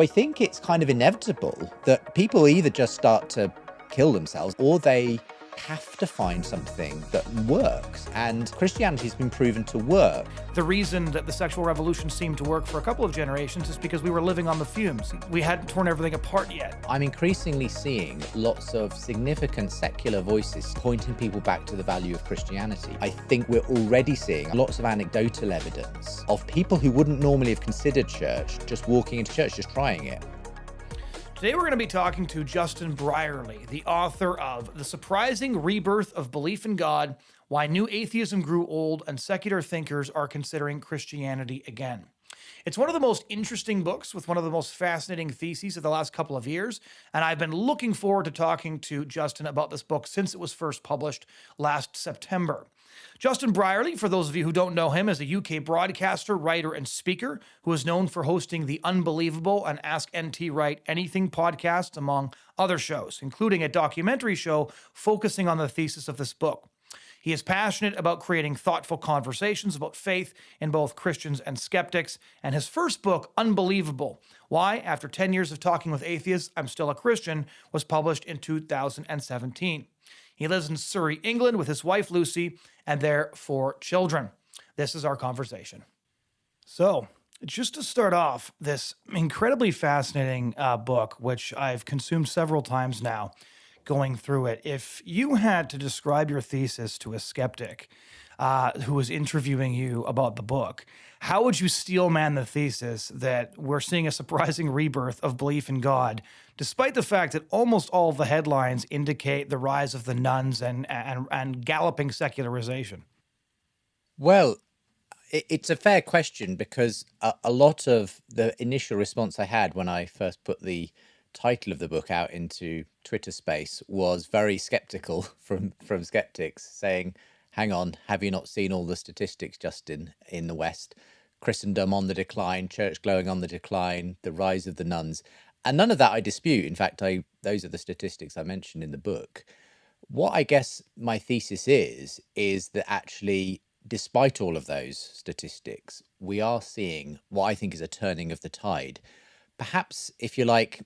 I think it's kind of inevitable that people either just start to kill themselves or they have to find something that works. And Christianity has been proven to work. The reason that the sexual revolution seemed to work for a couple of generations is because we were living on the fumes. We hadn't torn everything apart yet. I'm increasingly seeing lots of significant secular voices pointing people back to the value of Christianity. I think we're already seeing lots of anecdotal evidence of people who wouldn't normally have considered church just walking into church, just trying it. Today we're going to be talking to Justin Brierley, the author of The Surprising Rebirth of Belief in God, Why New Atheism Grew Old and Secular Thinkers Are Considering Christianity Again. It's one of the most interesting books with one of the most fascinating theses of the last couple of years, and I've been looking forward to talking to Justin about this book since it was first published last September. Justin Brierley, for those of you who don't know him, is a UK broadcaster, writer, and speaker who is known for hosting the Unbelievable and Ask NT Write Anything podcasts, among other shows, including a documentary show focusing on the thesis of this book. He is passionate about creating thoughtful conversations about faith in both Christians and skeptics, and his first book, Unbelievable, Why, After 10 Years of Talking with Atheists, I'm Still a Christian, was published in 2017. He lives in Surrey, England, with his wife, Lucy, and their 4 children. This is our conversation. So, just to start off, this incredibly fascinating book, which I've consumed several times now, going through it. If you had to describe your thesis to a skeptic who was interviewing you about the book, how would you steelman the thesis that we're seeing a surprising rebirth of belief in God, despite the fact that almost all of the headlines indicate the rise of the nuns and galloping secularization? Well, it's a fair question because a lot of the initial response I had when I first put the title of the book out into Twitter space was very skeptical from skeptics saying, hang on, have you not seen all the statistics, Justin, in the West? Christendom on the decline, church glowing on the decline, the rise of the nuns. And none of that I dispute. In fact, those are the statistics I mentioned in the book. What I guess my thesis is that actually, despite all of those statistics, we are seeing what I think is a turning of the tide. Perhaps, if you like,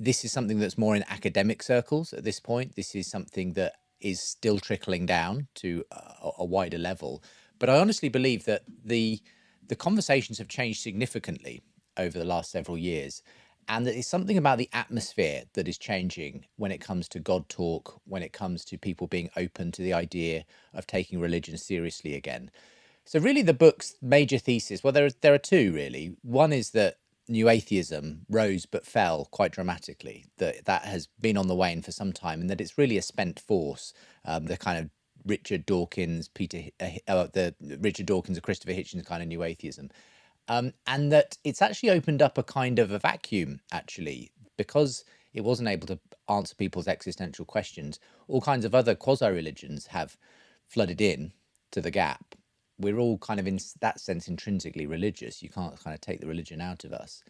this is something that's more in academic circles at this point. This is something that is still trickling down to a wider level. But I honestly believe that the conversations have changed significantly over the last several years. And that it's something about the atmosphere that is changing when it comes to God talk, when it comes to people being open to the idea of taking religion seriously again. So really the book's major thesis, well, there are 2 really. One is that New Atheism rose but fell quite dramatically, that has been on the wane for some time, and that it's really a spent force. The kind of Richard Dawkins, Richard Dawkins and Christopher Hitchens kind of New Atheism. And that it's actually opened up a kind of a vacuum, actually, because it wasn't able to answer people's existential questions. All kinds of other quasi-religions have flooded in to the gap. We're all kind of, in that sense, intrinsically religious. You can't kind of take the religion out of us.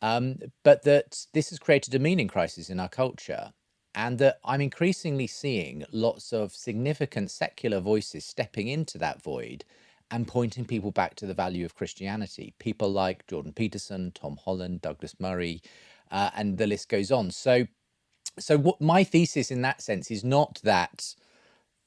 But that this has created a meaning crisis in our culture, and that I'm increasingly seeing lots of significant secular voices stepping into that void and pointing people back to the value of Christianity. People like Jordan Peterson, Tom Holland, Douglas Murray, and the list goes on. So what my thesis in that sense is not that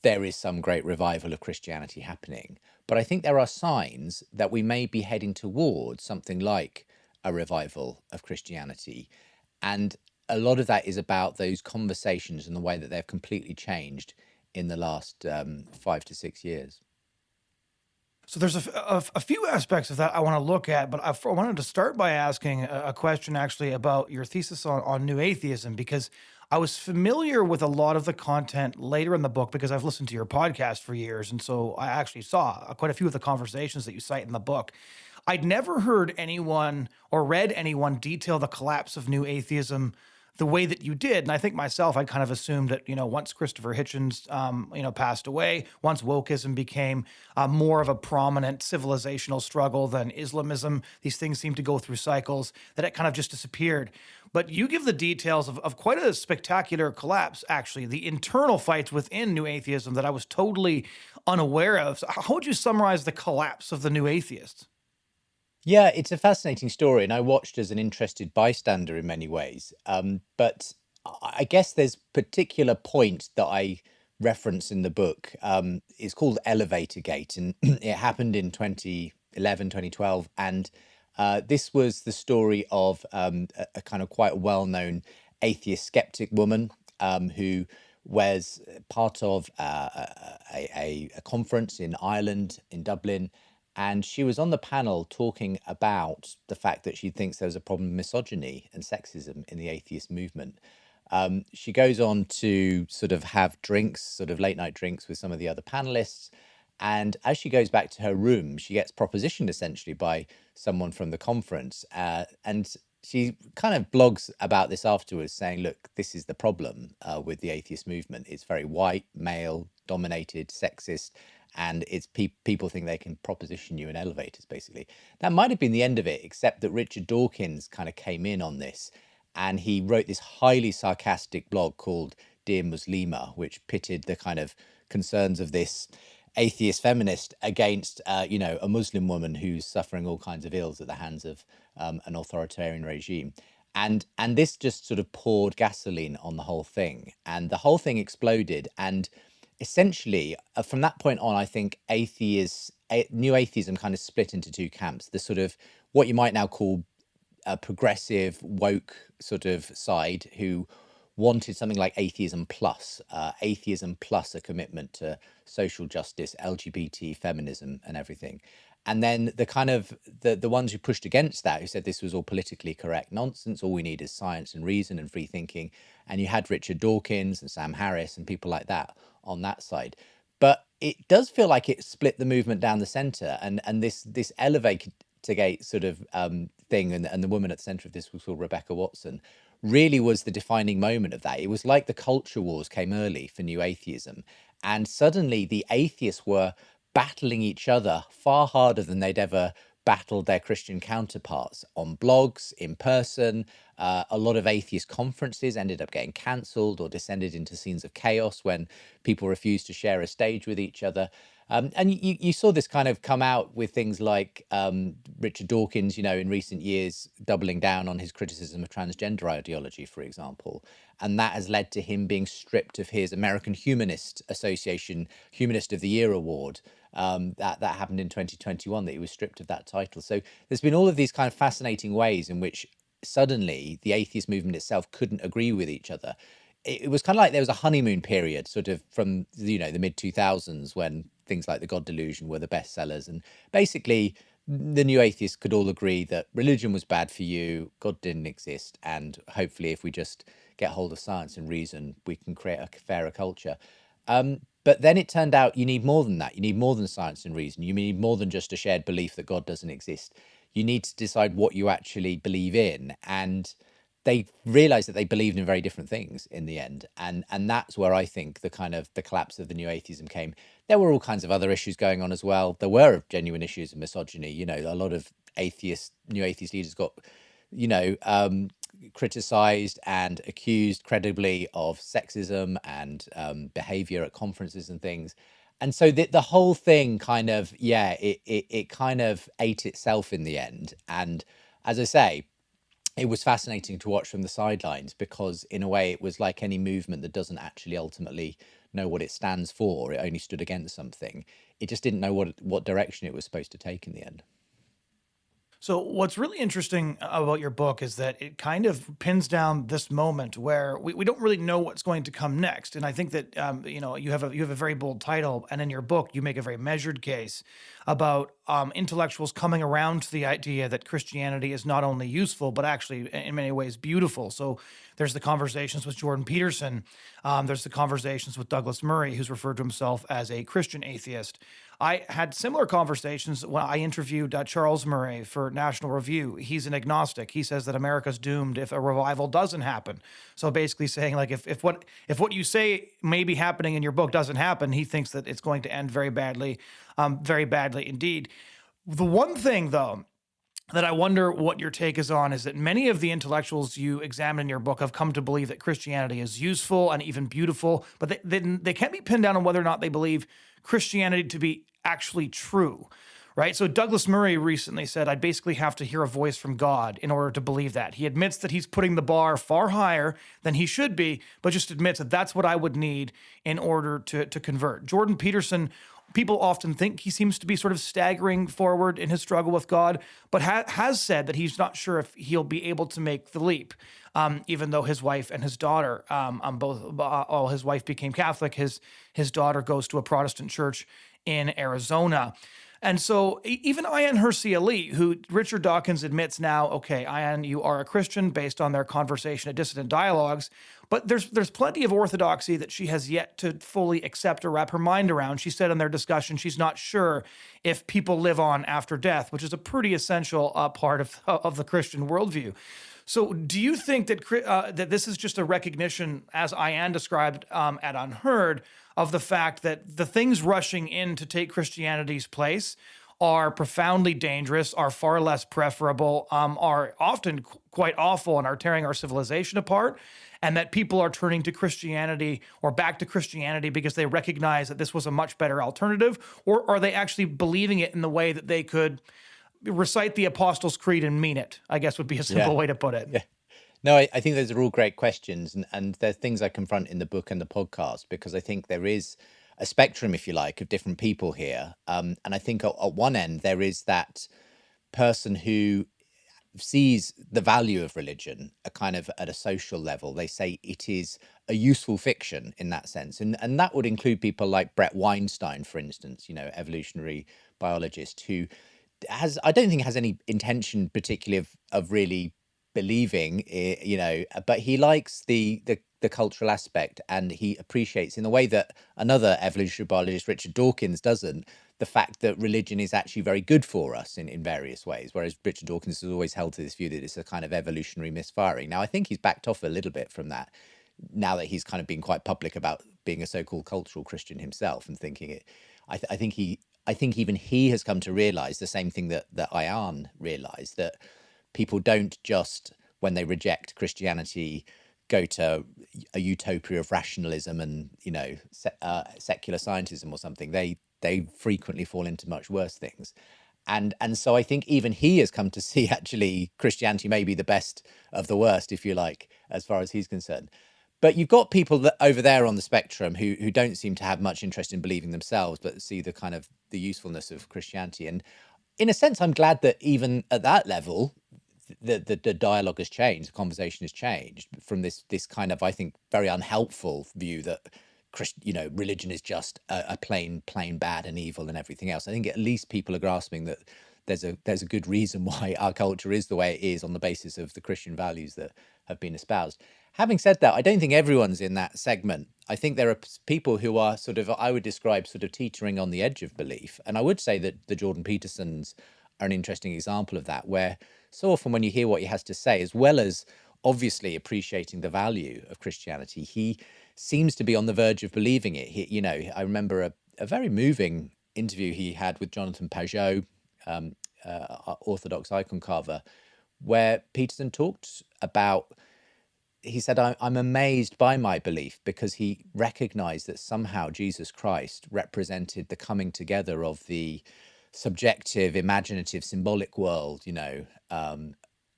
there is some great revival of Christianity happening, but I think there are signs that we may be heading towards something like a revival of Christianity. And a lot of that is about those conversations and the way that they've completely changed in the last 5 to 6 years. So there's a few aspects of that I want to look at, but I wanted to start by asking a question actually about your thesis on New Atheism, because I was familiar with a lot of the content later in the book because I've listened to your podcast for years. And so I actually saw quite a few of the conversations that you cite in the book. I'd never heard anyone or read anyone detail the collapse of New Atheism the way that you did. And I think myself, I kind of assumed that, once Christopher Hitchens, passed away, once wokeism became more of a prominent civilizational struggle than Islamism, these things seem to go through cycles, that it kind of just disappeared. But you give the details of quite a spectacular collapse, actually, the internal fights within New Atheism that I was totally unaware of. So how would you summarize the collapse of the New Atheists? Yeah, it's a fascinating story, and I watched as an interested bystander in many ways. But I guess there's particular point that I reference in the book. It's called Elevatorgate, and it happened in 2011, 2012, and this was the story of a kind of quite well-known atheist skeptic woman who was part of a conference in Ireland, in Dublin, and she was on the panel talking about the fact that she thinks there was a problem with misogyny and sexism in the atheist movement. She goes on to sort of have drinks, sort of late night drinks with some of the other panelists. And as she goes back to her room, she gets propositioned essentially by someone from the conference. And she kind of blogs about this afterwards, saying, look, this is the problem with the atheist movement. It's very white, male dominated, sexist, and it's people think they can proposition you in elevators, basically. That might have been the end of it, except that Richard Dawkins kind of came in on this, and he wrote this highly sarcastic blog called Dear Muslima, which pitted the kind of concerns of this atheist feminist against, a Muslim woman who's suffering all kinds of ills at the hands of an authoritarian regime. And this just sort of poured gasoline on the whole thing, and the whole thing exploded. And essentially, from that point on, I think new atheism kind of split into two camps. The sort of what you might now call a progressive, woke sort of side who wanted something like atheism plus a commitment to social justice, LGBT, feminism, and everything. And then the kind of the ones who pushed against that, who said this was all politically correct nonsense, all we need is science and reason and free thinking. And you had Richard Dawkins and Sam Harris and people like that on that side. But it does feel like it split the movement down the center, and this Elevatorgate sort of thing, and the woman at the center of this was called Rebecca Watson, really was the defining moment of that. It was like the culture wars came early for new atheism, and suddenly the atheists were battling each other far harder than they'd ever battled their Christian counterparts on blogs, in person. A lot of atheist conferences ended up getting cancelled or descended into scenes of chaos when people refused to share a stage with each other. And you saw this kind of come out with things like Richard Dawkins, in recent years, doubling down on his criticism of transgender ideology, for example. And that has led to him being stripped of his American Humanist Association Humanist of the Year award. That happened in 2021, that he was stripped of that title. So there's been all of these kind of fascinating ways in which suddenly the atheist movement itself couldn't agree with each other. It was kind of like there was a honeymoon period, sort of from the mid 2000s, when things like the God Delusion were the best sellers, and basically the new atheists could all agree that religion was bad for you, God didn't exist, and hopefully if we just get hold of science and reason, we can create a fairer culture. But then it turned out you need more than that. You need more than science and reason. You need more than just a shared belief that God doesn't exist. You need to decide what you actually believe in. And they realized that they believed in very different things in the end. And that's where I think the collapse of the new atheism came. There were all kinds of other issues going on as well. There were genuine issues of misogyny. A lot of new atheist leaders got, criticized and accused credibly of sexism and behavior at conferences and things. And so the whole thing kind of, it kind of ate itself in the end. And as I say, it was fascinating to watch from the sidelines, because in a way it was like any movement that doesn't actually ultimately know what it stands for. It only stood against something. It just didn't know what direction it was supposed to take in the end. So, what's really interesting about your book is that it kind of pins down this moment where we don't really know what's going to come next. And I think that you have a very bold title, and in your book you make a very measured case about intellectuals coming around to the idea that Christianity is not only useful but actually in many ways beautiful. So there's the conversations with Jordan Peterson. There's the conversations with Douglas Murray, who's referred to himself as a Christian atheist. I had similar conversations when I interviewed Charles Murray for National Review. He's an agnostic. He says that America's doomed if a revival doesn't happen. So basically saying, like, if what you say may be happening in your book doesn't happen, he thinks that it's going to end very badly indeed. The one thing, though, that I wonder what your take is on is that many of the intellectuals you examine in your book have come to believe that Christianity is useful and even beautiful, but they can't be pinned down on whether or not they believe Christianity to be actually true, right? So Douglas Murray recently said, I basically have to hear a voice from God in order to believe that. He admits that he's putting the bar far higher than he should be, but just admits that that's what I would need in order to convert. Jordan Peterson, people often think he seems to be sort of staggering forward in his struggle with God, but has said that he's not sure if he'll be able to make the leap. Even though his wife and his daughter, his wife became Catholic, his daughter goes to a Protestant church in Arizona. And so even Ayan Hirsi Ali, who Richard Dawkins admits now, okay, Ayan, you are a Christian based on their conversation at Dissident Dialogues, but there's plenty of orthodoxy that she has yet to fully accept or wrap her mind around. She said in their discussion she's not sure if people live on after death, which is a pretty essential part of the Christian worldview. So do you think that that this is just a recognition, as Ayan described at Unheard, of the fact that the things rushing in to take Christianity's place are profoundly dangerous, are far less preferable, are often quite awful, and are tearing our civilization apart, and that people are turning to Christianity or back to Christianity because they recognize that this was a much better alternative? Or are they actually believing it in the way that they could recite the Apostles' Creed and mean it, I guess would be a simple way to put it. Yeah. No, I think those are all great questions, and they're things I confront in the book and the podcast, because I think there is a spectrum, if you like, of different people here. And I think at one end, there is that person who sees the value of religion a kind of at a social level. They say it is a useful fiction in that sense. And that would include people like Brett Weinstein, for instance, evolutionary biologist, who I don't think has any intention particularly of really believing, but he likes the cultural aspect, and he appreciates, in the way that another evolutionary biologist, Richard Dawkins, doesn't, the fact that religion is actually very good for us in various ways, whereas Richard Dawkins has always held to this view that it's a kind of evolutionary misfiring. Now, I think he's backed off a little bit from that now that he's kind of been quite public about being a so-called cultural Christian himself and thinking it. I think even he has come to realize the same thing that Ayan realized, that people don't just, when they reject Christianity, go to a utopia of rationalism and secular scientism or something. They frequently fall into much worse things. And so I think even he has come to see actually Christianity may be the best of the worst, if you like, as far as he's concerned. But you've got people that over there on the spectrum who don't seem to have much interest in believing themselves, but see the kind of the usefulness of Christianity. And in a sense, I'm glad that even at that level, the dialogue has changed, the conversation has changed from this kind of, I think, very unhelpful view that religion is just a plain bad and evil and everything else. I think at least people are grasping that there's a good reason why our culture is the way it is, on the basis of the Christian values that have been espoused. Having said that, I don't think everyone's in that segment. I think there are people who are sort of, I would describe, sort of teetering on the edge of belief. And I would say that the Jordan Petersons are an interesting example of that, where so often when you hear what he has to say, as well as obviously appreciating the value of Christianity, he seems to be on the verge of believing it. I remember a very moving interview he had with Jonathan Pajot, Orthodox icon carver, where Peterson talked about, he said, I'm amazed by my belief, because he recognized that somehow Jesus Christ represented the coming together of the subjective, imaginative, symbolic world,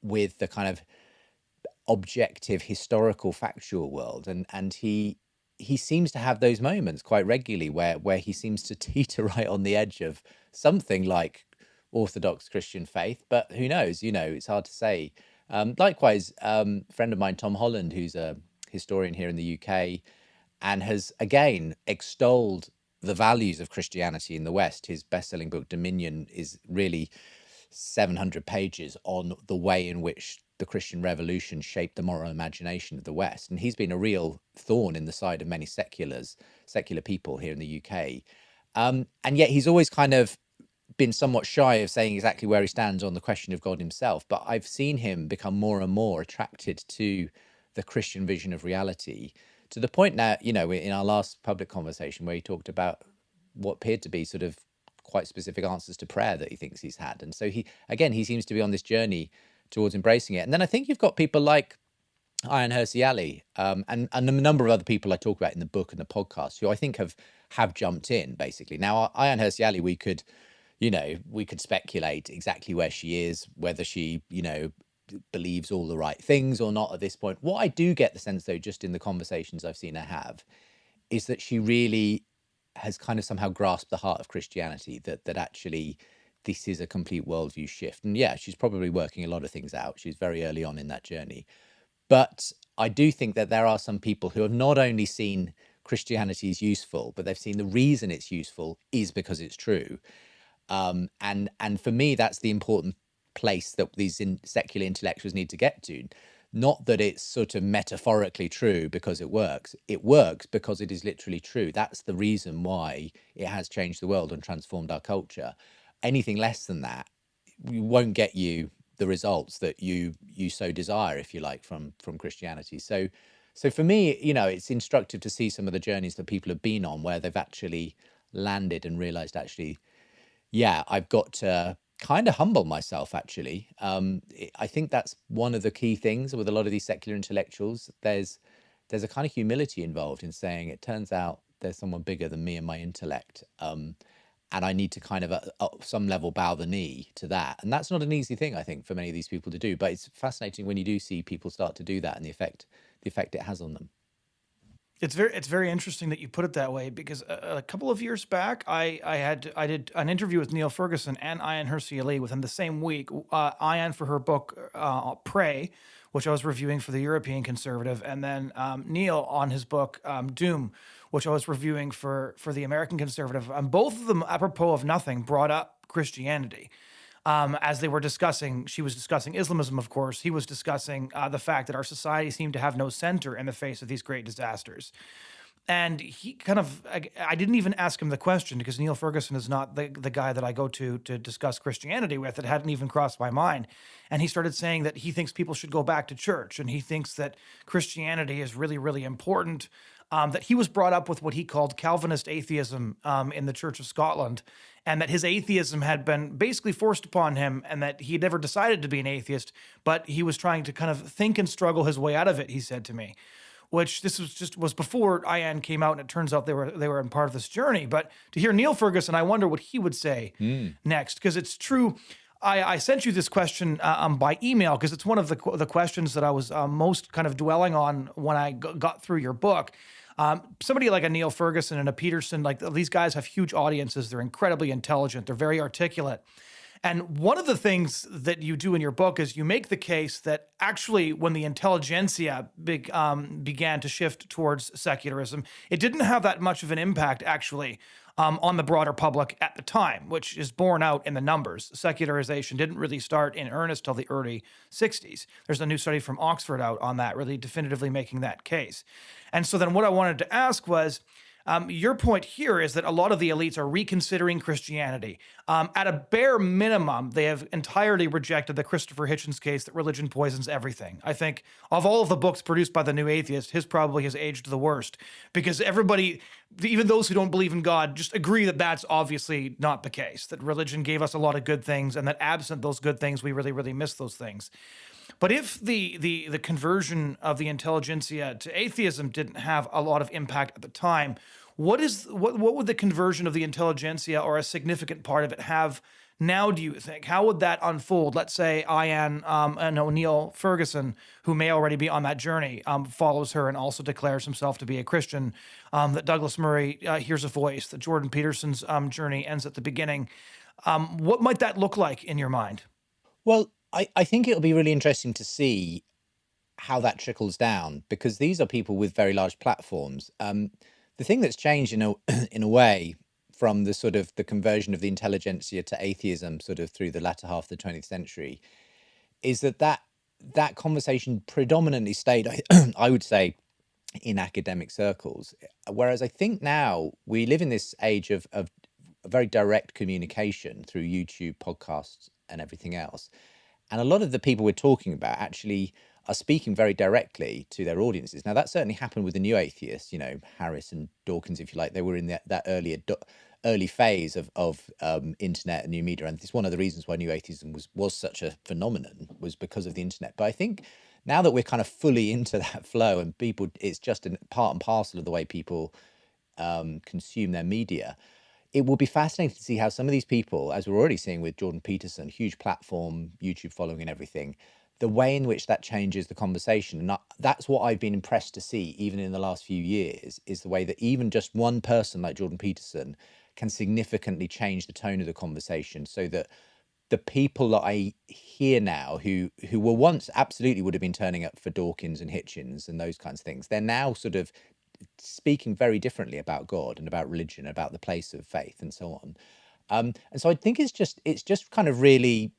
with the kind of objective, historical, factual world. And he seems to have those moments quite regularly where he seems to teeter right on the edge of something like Orthodox Christian faith, but who knows, it's hard to say. Likewise, a friend of mine, Tom Holland, who's a historian here in the UK, and has again extolled the values of Christianity in the West. His best-selling book, Dominion, is really 700 pages on the way in which the Christian Revolution shaped the moral imagination of the West. And he's been a real thorn in the side of many secular people here in the UK. And yet he's always kind of been somewhat shy of saying exactly where he stands on the question of God himself. But I've seen him become more and more attracted to the Christian vision of reality, to the point now, in our last public conversation where he talked about what appeared to be sort of quite specific answers to prayer that he thinks he's had. And so he seems to be on this journey towards embracing it. And then I think you've got people like Ayan Hirsi Ali, and a number of other people I talk about in the book and the podcast, who I think have jumped in, basically. Now, Ayan Hirsi Ali, we could we could speculate exactly where she is, whether she, believes all the right things or not at this point. What I do get the sense, though, just in the conversations I've seen her have, is that she really has kind of somehow grasped the heart of Christianity, that actually this is a complete worldview shift. And yeah, she's probably working a lot of things out. She's very early on in that journey. But I do think that there are some people who have not only seen Christianity as useful, but they've seen the reason it's useful is because it's true. And for me, that's the important place that these secular intellectuals need to get to. Not that it's sort of metaphorically true because it works. It works because it is literally true. That's the reason why it has changed the world and transformed our culture. Anything less than that won't get you the results that you so desire, if you like, from Christianity. So for me, it's instructive to see some of the journeys that people have been on where they've actually landed and realized, actually, yeah, I've got to kind of humble myself, actually. I think that's one of the key things with a lot of these secular intellectuals. There's a kind of humility involved in saying, it turns out there's someone bigger than me and my intellect. And I need to kind of, at some level, bow the knee to that. And that's not an easy thing, I think, for many of these people to do. But it's fascinating when you do see people start to do that and the effect it has on them. It's very interesting that you put it that way, because a couple of years back, I did an interview with Neil Ferguson and Ayaan Hirsi Ali within the same week. Ayaan for her book Pray, which I was reviewing for the European Conservative, and then Neil on his book Doom, which I was reviewing for the American Conservative. And both of them, apropos of nothing, brought up Christianity. As they were discussing, she was discussing Islamism, of course. He was discussing the fact that our society seemed to have no center in the face of these great disasters. And he kind of, I didn't even ask him the question, because Neil Ferguson is not the guy that I go to discuss Christianity with. It hadn't even crossed my mind. And he started saying that he thinks people should go back to church, and he thinks that Christianity is really, really important. That he was brought up with what he called Calvinist atheism in the Church of Scotland, and that his atheism had been basically forced upon him, and that he had never decided to be an atheist, but he was trying to kind of think and struggle his way out of it, he said to me. Which this was before Ayaan came out, and it turns out they were in part of this journey. But to hear Neil Ferguson, I wonder what he would say next, because it's true. I sent you this question by email, because it's one of the questions that I was most kind of dwelling on when I got through your book. Somebody like a Neil Ferguson and a Peterson, like these guys have huge audiences. They're incredibly intelligent. They're very articulate. And one of the things that you do in your book is you make the case that actually when the intelligentsia began to shift towards secularism, it didn't have that much of an impact actually on the broader public at the time, which is borne out in the numbers. Secularization didn't really start in earnest till the early 60s. There's a new study from Oxford out on that, really definitively making that case. And so then what I wanted to ask was, your point here is that a lot of the elites are reconsidering Christianity. At a bare minimum, they have entirely rejected the Christopher Hitchens case that religion poisons everything. I think of all of the books produced by the New Atheist, his probably has aged the worst, because everybody, even those who don't believe in God, just agree that that's obviously not the case, that religion gave us a lot of good things, and that absent those good things, we really, really miss those things. But if the conversion of the intelligentsia to atheism didn't have a lot of impact at the time, what would the conversion of the intelligentsia, or a significant part of it, have now, do you think? How would that unfold? Let's say Ayaan and Neil Ferguson, who may already be on that journey, follows her and also declares himself to be a Christian, that Douglas Murray hears a voice, that Jordan Peterson's journey ends at the beginning. What might that look like in your mind? Well, I think it'll be really interesting to see how that trickles down, because these are people with very large platforms. The thing that's changed in a way from the sort of the conversion of the intelligentsia to atheism sort of through the latter half of the 20th century is that conversation predominantly stayed, I would say, in academic circles. Whereas I think now we live in this age of very direct communication through YouTube, podcasts, and everything else. And a lot of the people we're talking about actually are speaking very directly to their audiences. Now, that certainly happened with the new atheists, Harris and Dawkins, if you like. They were in that early phase of internet and new media. And it's one of the reasons why new atheism was such a phenomenon, was because of the internet. But I think now that we're kind of fully into that flow, and people, it's just a part and parcel of the way people consume their media, it will be fascinating to see how some of these people, as we're already seeing with Jordan Peterson, huge platform, YouTube following and everything, the way in which that changes the conversation. And that's what I've been impressed to see, even in the last few years, is the way that even just one person like Jordan Peterson can significantly change the tone of the conversation, so that the people that I hear now who were once absolutely would have been turning up for Dawkins and Hitchens and those kinds of things, they're now sort of speaking very differently about God and about religion, about the place of faith and so on. And so I think it's just kind of really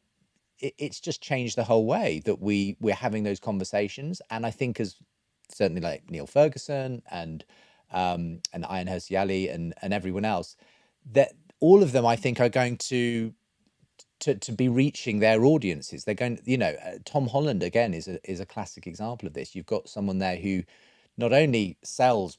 it's just changed the whole way that we're having those conversations. And I think as certainly like Neil Ferguson and Ayaan Hirsi and everyone else, that all of them I think are going to be reaching their audiences. They're going, Tom Holland again is a classic example of this. You've got someone there who not only sells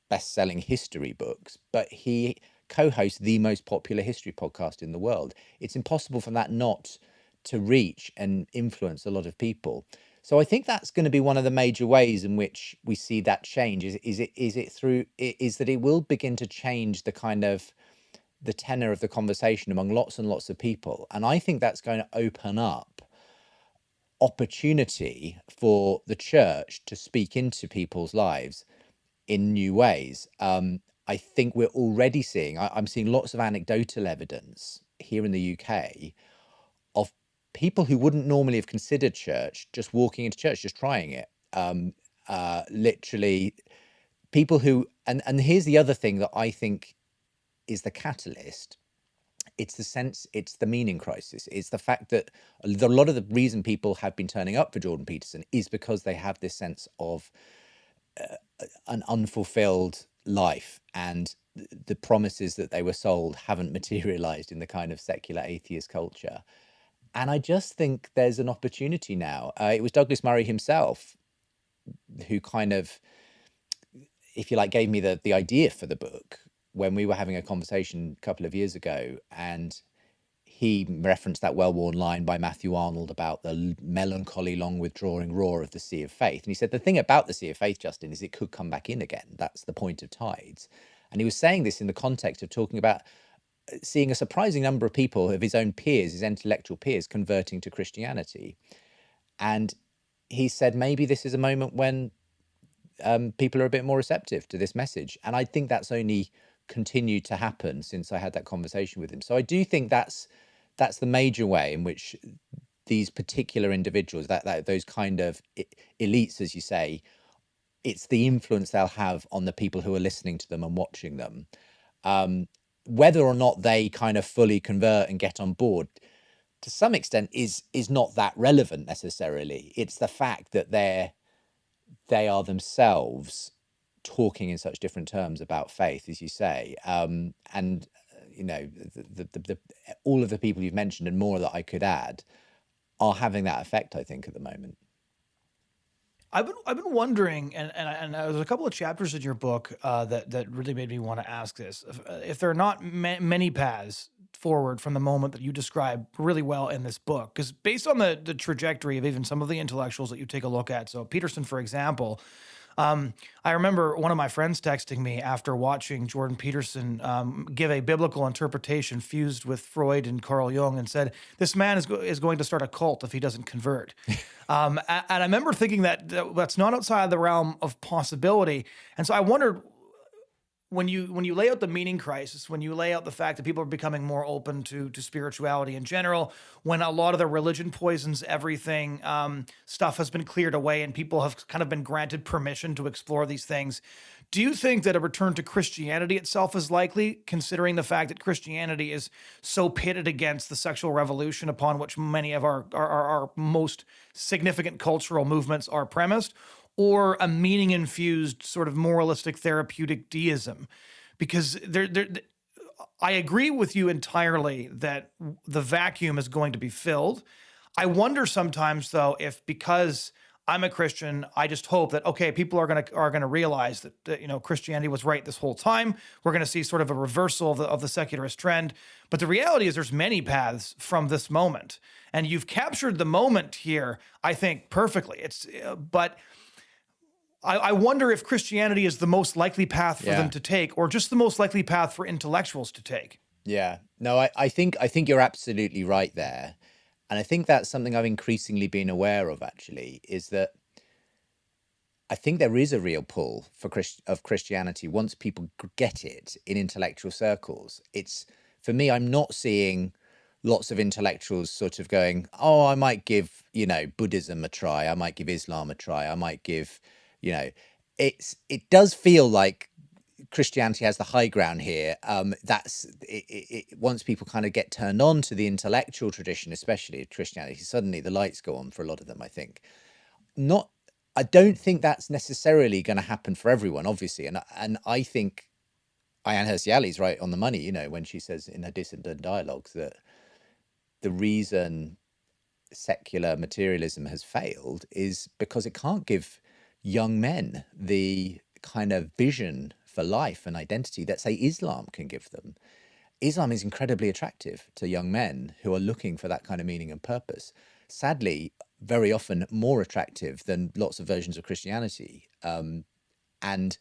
best-selling history books, but he co-hosts the most popular history podcast in the world. It's impossible for that not to reach and influence a lot of people. So I think that's going to be one of the major ways in which we see that change. Is that it will begin to change the kind of the tenor of the conversation among lots and lots of people. And I think that's going to open up opportunity for the church to speak into people's lives in new ways. I think we're already seeing, I'm seeing lots of anecdotal evidence here in the UK of people who wouldn't normally have considered church just walking into church, just trying it. Literally people who, and here's the other thing that I think is the catalyst. It's the meaning crisis. It's the fact that a lot of the reason people have been turning up for Jordan Peterson is because they have this sense of an unfulfilled life, and the promises that they were sold haven't materialized in the kind of secular atheist culture. And I just think there's an opportunity now. It was Douglas Murray himself who kind of, if you like, gave me the idea for the book when we were having a conversation a couple of years ago, and he referenced that well-worn line by Matthew Arnold about the melancholy, long withdrawing roar of the sea of faith. And he said, the thing about the sea of faith, Justin, is it could come back in again. That's the point of tides. And he was saying this in the context of talking about seeing a surprising number of people of his own peers, his intellectual peers, converting to Christianity. And he said, maybe this is a moment when people are a bit more receptive to this message. And I think that's only continued to happen since I had that conversation with him. So I do think that's the major way in which these particular individuals, that those kind of elites, as you say, it's the influence they'll have on the people who are listening to them and watching them. Whether or not they kind of fully convert and get on board, to some extent, is not that relevant necessarily. It's the fact that they are themselves talking in such different terms about faith, as you say, and the all of the people you've mentioned and more that I could add are having that effect, I think, at the moment. I've been wondering, and there's a couple of chapters in your book that really made me want to ask this: if there are not many paths forward from the moment that you describe really well in this book, because based on the trajectory of even some of the intellectuals that you take a look at, so Peterson, for example. I remember one of my friends texting me after watching Jordan Peterson give a biblical interpretation fused with Freud and Carl Jung, and said, this man is going to start a cult if he doesn't convert. And I remember thinking that's not outside the realm of possibility. And so I wondered, when you lay out the meaning crisis, when you lay out the fact that people are becoming more open to spirituality in general, when a lot of the religion poisons everything, stuff has been cleared away and people have kind of been granted permission to explore these things, do you think that a return to Christianity itself is likely, considering the fact that Christianity is so pitted against the sexual revolution upon which many of our most significant cultural movements are premised? Or a meaning-infused sort of moralistic therapeutic deism? Because I agree with you entirely that the vacuum is going to be filled. I wonder sometimes, though, if because I'm a Christian, I just hope that, okay, people are gonna realize that Christianity was right this whole time. We're gonna see sort of a reversal of the secularist trend. But the reality is there's many paths from this moment. And you've captured the moment here, I think, perfectly. But I wonder if Christianity is the most likely path for them Yeah. to take, or just the most likely path for intellectuals to take. Yeah. No, I think you're absolutely right there. And I think that's something I've increasingly been aware of actually, is that I think there is a real pull for Christianity once people get it in intellectual circles. It's for me, I'm not seeing lots of intellectuals sort of going, "Oh, I might give, Buddhism a try. I might give Islam a try. I might give, you know." It does feel like Christianity has the high ground here. That's once people kind of get turned on to the intellectual tradition, especially of Christianity, suddenly the lights go on for a lot of them, I think. Not I don't think that's necessarily going to happen for everyone, obviously, and I think Ayaan Hirsi Ali's right on the money, when she says in her Dissident Dialogues that the reason secular materialism has failed is because it can't give young men the kind of vision for life and identity that, say, Islam can give them. Islam is incredibly attractive to young men who are looking for that kind of meaning and purpose. Sadly, very often more attractive than lots of versions of Christianity. And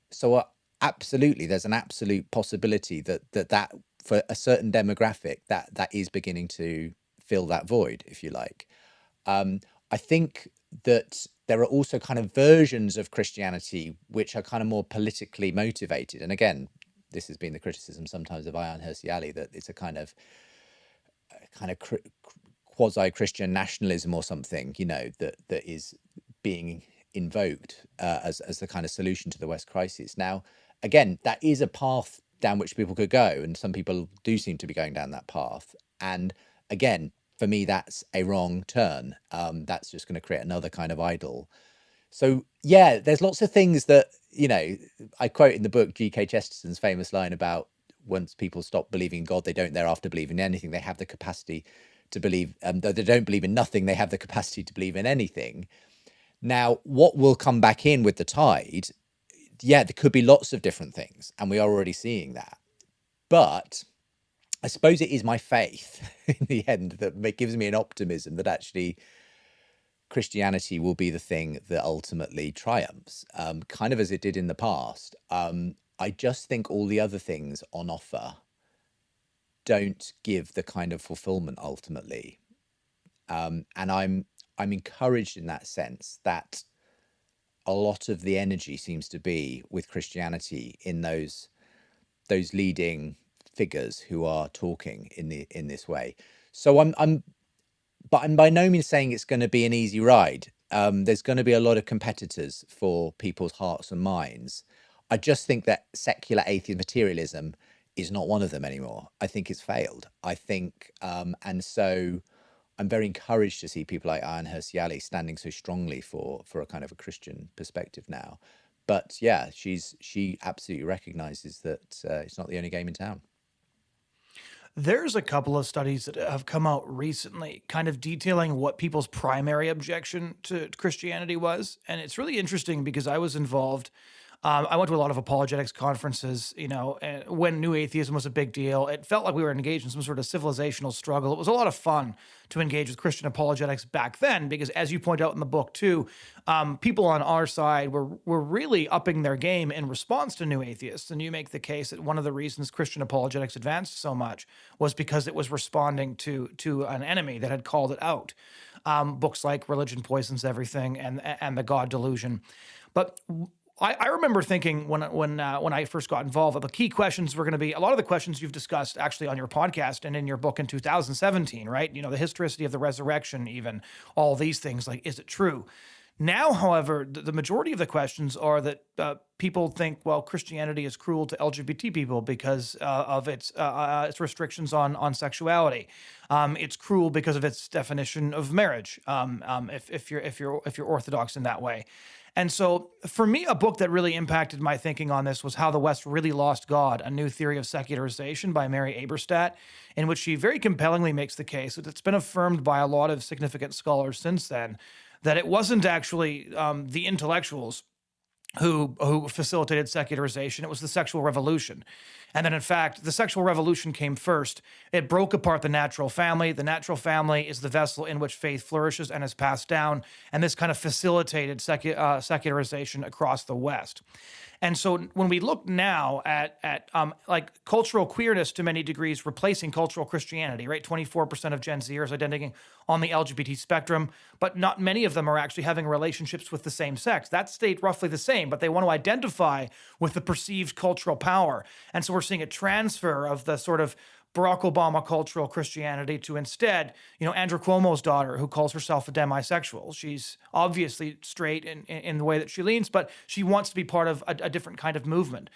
so, absolutely, there's an absolute possibility that for a certain demographic that is beginning to fill that void, if you like. I think that there are also kind of versions of Christianity which are kind of more politically motivated. And again, this has been the criticism sometimes of Ayaan Hirsi Ali, that it's a kind of quasi-Christian nationalism or something, that is being invoked as the kind of solution to the West crisis. Now, again, that is a path down which people could go, and some people do seem to be going down that path. And again, for me, that's a wrong turn. That's just going to create another kind of idol. So yeah, there's lots of things that, I quote in the book G.K. Chesterton's famous line about once people stop believing in God, they don't thereafter believe in anything. They have the capacity to believe, though they don't believe in nothing, they have the capacity to believe in anything. Now, what will come back in with the tide? Yeah, there could be lots of different things, and we are already seeing that. But I suppose it is my faith in the end that gives me an optimism that actually Christianity will be the thing that ultimately triumphs, kind of as it did in the past. I just think all the other things on offer don't give the kind of fulfillment ultimately. And I'm encouraged in that sense that a lot of the energy seems to be with Christianity in those leading figures who are talking in this way. So but I'm by no means saying it's going to be an easy ride. There's going to be a lot of competitors for people's hearts and minds. I just think that secular atheist materialism is not one of them anymore. I think it's failed. I think, and so I'm very encouraged to see people like Ayaan Hirsi Ali standing so strongly for a kind of a Christian perspective now. But yeah, she absolutely recognizes that it's not the only game in town. There's a couple of studies that have come out recently kind of detailing what people's primary objection to Christianity was. And it's really interesting because I was involved. I went to a lot of apologetics conferences, and when new atheism was a big deal. It felt like we were engaged in some sort of civilizational struggle. It was a lot of fun to engage with Christian apologetics back then because, as you point out in the book too, people on our side were really upping their game in response to new atheists. And you make the case that one of the reasons Christian apologetics advanced so much was because it was responding to an enemy that had called it out. Books like Religion Poisons Everything and The God Delusion. But I remember thinking when I first got involved, the key questions were going to be a lot of the questions you've discussed actually on your podcast and in your book in 2017, right? The historicity of the resurrection, even all these things, like, is it true? Now, however, the majority of the questions are that people think, well, Christianity is cruel to LGBT people because of its restrictions on sexuality. It's cruel because of its definition of marriage. If you're Orthodox in that way. And so, for me, a book that really impacted my thinking on this was How the West Really Lost God, A New Theory of Secularization by Mary Eberstadt, in which she very compellingly makes the case that it's been affirmed by a lot of significant scholars since then, that it wasn't actually the intellectuals who facilitated secularization. It was the sexual revolution. And then, in fact, the sexual revolution came first. It broke apart the natural family. The natural family is the vessel in which faith flourishes and is passed down. And this kind of facilitated secularization across the West. And so when we look now at like cultural queerness to many degrees replacing cultural Christianity, right? 24% of Gen Zers identifying on the LGBT spectrum, but not many of them are actually having relationships with the same sex. That stayed roughly the same, but they want to identify with the perceived cultural power. And so we're seeing a transfer of the sort of Barack Obama cultural Christianity to instead, Andrew Cuomo's daughter, who calls herself a demisexual. She's obviously straight in the way that she leans, but she wants to be part of a different kind of movement.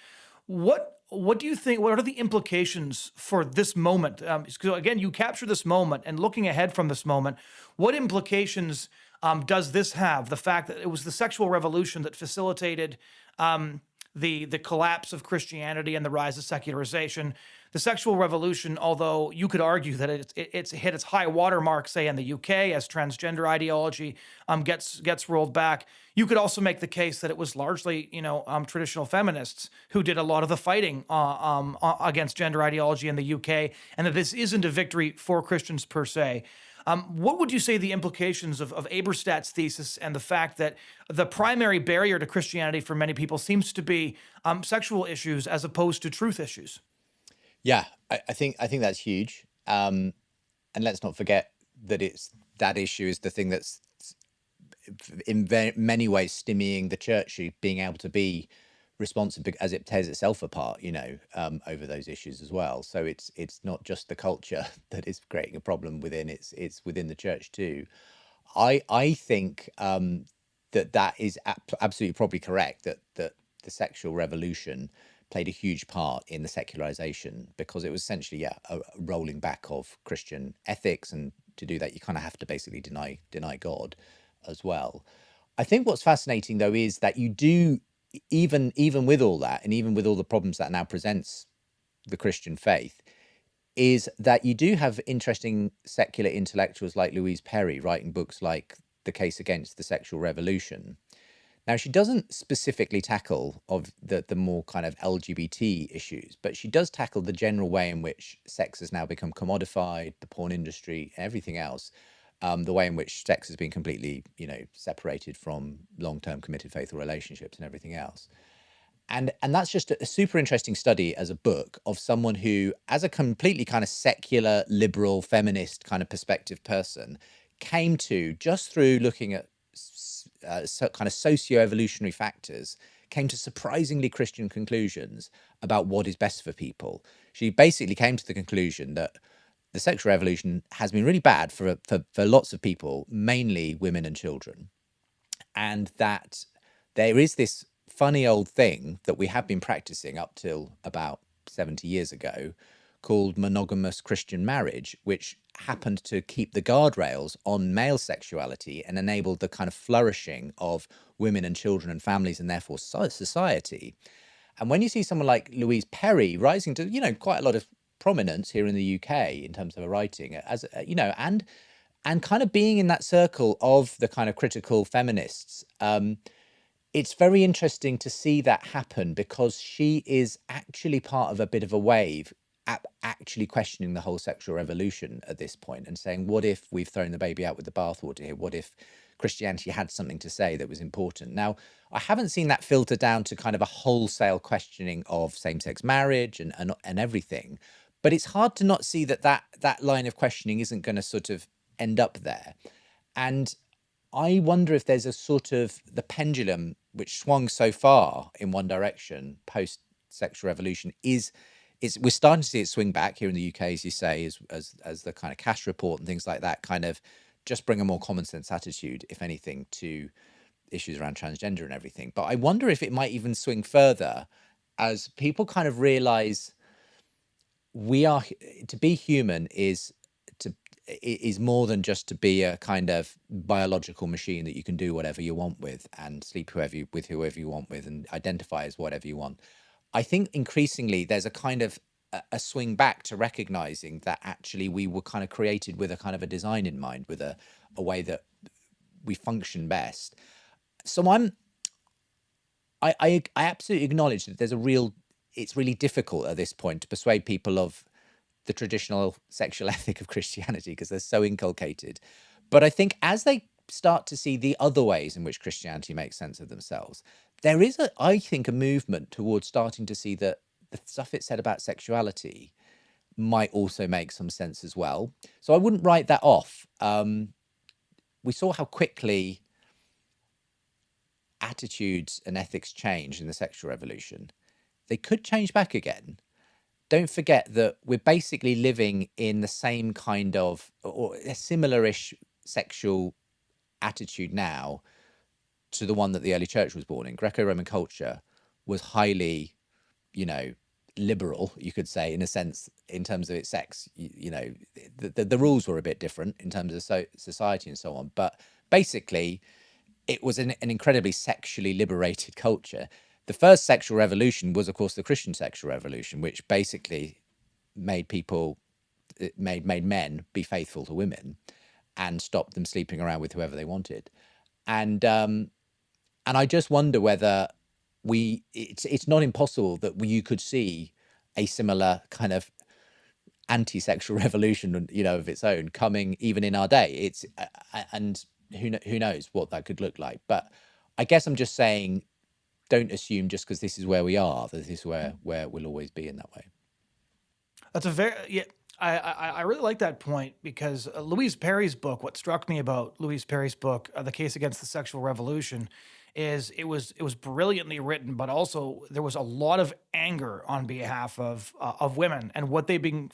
What do you think? What are the implications for this moment? So again, you capture this moment, and looking ahead from this moment, what implications does this have? The fact that it was the sexual revolution that facilitated the collapse of Christianity and the rise of secularization. The sexual revolution, although you could argue that it's hit its high watermark, say in the UK, as transgender ideology gets rolled back. You could also make the case that it was largely, traditional feminists who did a lot of the fighting against gender ideology in the UK, and that this isn't a victory for Christians per se. What would you say the implications of Eberstadt's thesis and the fact that the primary barrier to Christianity for many people seems to be sexual issues as opposed to truth issues? Yeah, I think that's huge. And let's not forget that that issue is the thing that's in many ways stymieing the church being able to be responsive as it tears itself apart, over those issues as well. So it's not just the culture that is creating a problem within; it's within the church too. I think that is absolutely probably correct that the sexual revolution played a huge part in the secularization, because it was essentially a rolling back of Christian ethics, and to do that you kind of have to basically deny God as well. I think what's fascinating though is that you do, even with all that, and even with all the problems that now presents the Christian faith, is that you do have interesting secular intellectuals like Louise Perry writing books like The Case Against the Sexual Revolution. Now, she doesn't specifically tackle of the more kind of LGBT issues, but she does tackle the general way in which sex has now become commodified, the porn industry, everything else, the way in which sex has been completely, separated from long-term committed faithful relationships and everything else. And that's just a super interesting study as a book of someone who, as a completely kind of secular, liberal, feminist kind of perspective person, came to, just through looking at kind of socio-evolutionary factors, came to surprisingly Christian conclusions about what is best for people. She basically came to the conclusion that the sexual revolution has been really bad for lots of people, mainly women and children, and that there is this funny old thing that we have been practicing up till about 70 years ago called monogamous Christian marriage, which happened to keep the guardrails on male sexuality and enabled the kind of flourishing of women and children and families, and therefore society. And when you see someone like Louise Perry rising to, quite a lot of prominence here in the UK in terms of her writing, as and kind of being in that circle of the kind of critical feminists, it's very interesting to see that happen, because she is actually part of a bit of a wave actually questioning the whole sexual revolution at this point and saying, what if we've thrown the baby out with the bathwater here? What if Christianity had something to say that was important? Now, I haven't seen that filter down to kind of a wholesale questioning of same-sex marriage and everything, but it's hard to not see that line of questioning isn't going to sort of end up there. And I wonder if there's a sort of the pendulum which swung so far in one direction post sexual revolution we're starting to see it swing back here in the UK, as you say, as the kind of cash report and things like that kind of just bring a more common sense attitude, if anything, to issues around transgender and everything. But I wonder if it might even swing further as people kind of realize to be human is more than just to be a kind of biological machine that you can do whatever you want with and sleep with whoever you want with and identify as whatever you want. I think increasingly there's a kind of a swing back to recognizing that actually we were kind of created with a kind of a design in mind, with a way that we function best. So I absolutely acknowledge that it's really difficult at this point to persuade people of the traditional sexual ethic of Christianity because they're so inculcated. But I think as they start to see the other ways in which Christianity makes sense of themselves, there is I think, a movement towards starting to see that the stuff it said about sexuality might also make some sense as well. So I wouldn't write that off. We saw how quickly attitudes and ethics changed in the sexual revolution. They could change back again. Don't forget that we're basically living in the same kind of, or a similar-ish sexual attitude now to the one that the early church was born in. Greco-Roman culture was highly, liberal, you could say, in a sense, in terms of its sex. The rules were a bit different in terms of society and so on, but basically it was an incredibly sexually liberated culture. The first sexual revolution was, of course, the Christian sexual revolution, which basically made men be faithful to women and stopped them sleeping around with whoever they wanted. And I just wonder whether it's not impossible that you could see a similar kind of anti-sexual revolution, of its own coming even in our day. And who knows what that could look like. But I guess I'm just saying, don't assume just because this is where we are that this is where we'll always be in that way. That's a very I really like that point because Louise Perry's book. What struck me about Louise Perry's book, The Case Against the Sexual Revolution, is it was brilliantly written, but also there was a lot of anger on behalf of women and what they're being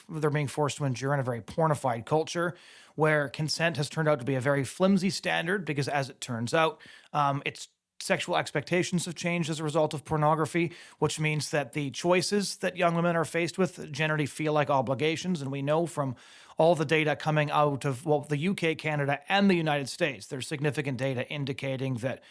forced to endure in a very pornified culture, where consent has turned out to be a very flimsy standard because, as it turns out, it's sexual expectations have changed as a result of pornography, which means that the choices that young women are faced with generally feel like obligations. And we know from all the data coming out of the UK, Canada, and the United States, there's significant data indicating that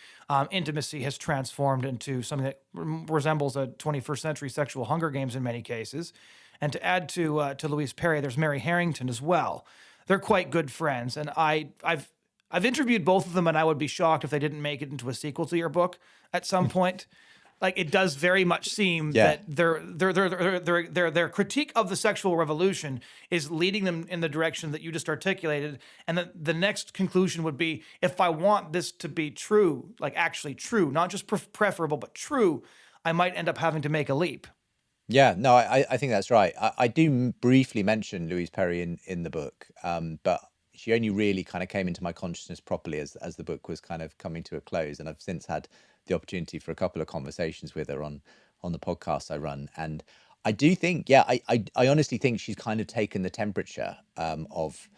intimacy has transformed into something that resembles a 21st century sexual Hunger Games in many cases. And to add to Louise Perry, there's Mary Harrington as well. They're quite good friends, and I've interviewed both of them, and I would be shocked if they didn't make it into a sequel to your book at some point. Like, it does very much seem that their critique of the sexual revolution is leading them in the direction that you just articulated. And the next conclusion would be, if I want this to be true, like actually true, not just preferable, but true, I might end up having to make a leap. Yeah, no, I think that's right. I do briefly mention Louise Perry in the book, but she only really kind of came into my consciousness properly as the book was kind of coming to a close. And I've since had the opportunity for a couple of conversations with her on the podcast I run. And I do think, I honestly think she's kind of taken the temperature of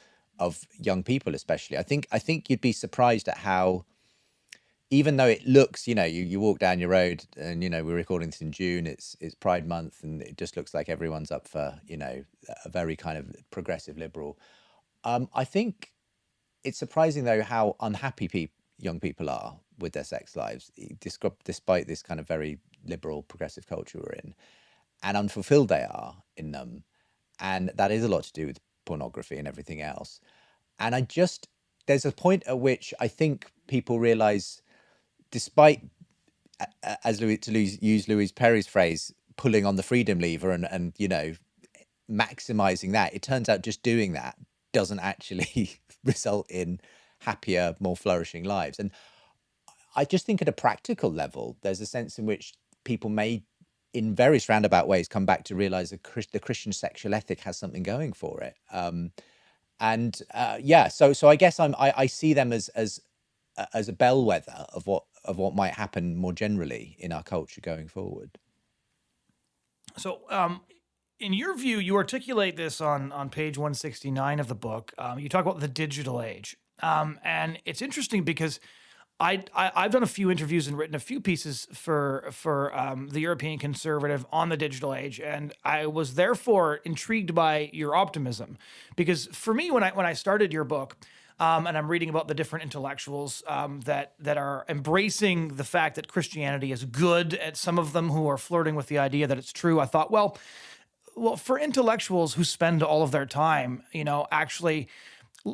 young people, especially. I think you'd be surprised at how, even though it looks, you walk down your road and, we're recording this in June, it's Pride Month, and it just looks like everyone's up for, a very kind of progressive liberal. I think it's surprising, though, how unhappy young people are with their sex lives, despite this kind of very liberal, progressive culture we're in, and unfulfilled they are in them. And that is a lot to do with pornography and everything else. And there's a point at which I think people realize, despite, use Louise Perry's phrase, pulling on the freedom lever and maximizing that, it turns out just doing that doesn't actually result in happier, more flourishing lives. And I just think at a practical level, there's a sense in which people may, in various roundabout ways, come back to realize that the Christian sexual ethic has something going for it. So I guess I see them as a bellwether of what might happen more generally in our culture going forward. So, in your view, you articulate this on page 169 of the book. You talk about the digital age. And it's interesting because I've done a few interviews and written a few pieces for the European Conservative on the digital age, and I was therefore intrigued by your optimism, because for me, when I started your book, and I'm reading about the different intellectuals that are embracing the fact that Christianity is good, and some of them who are flirting with the idea that it's true, I thought, well, for intellectuals who spend all of their time, actually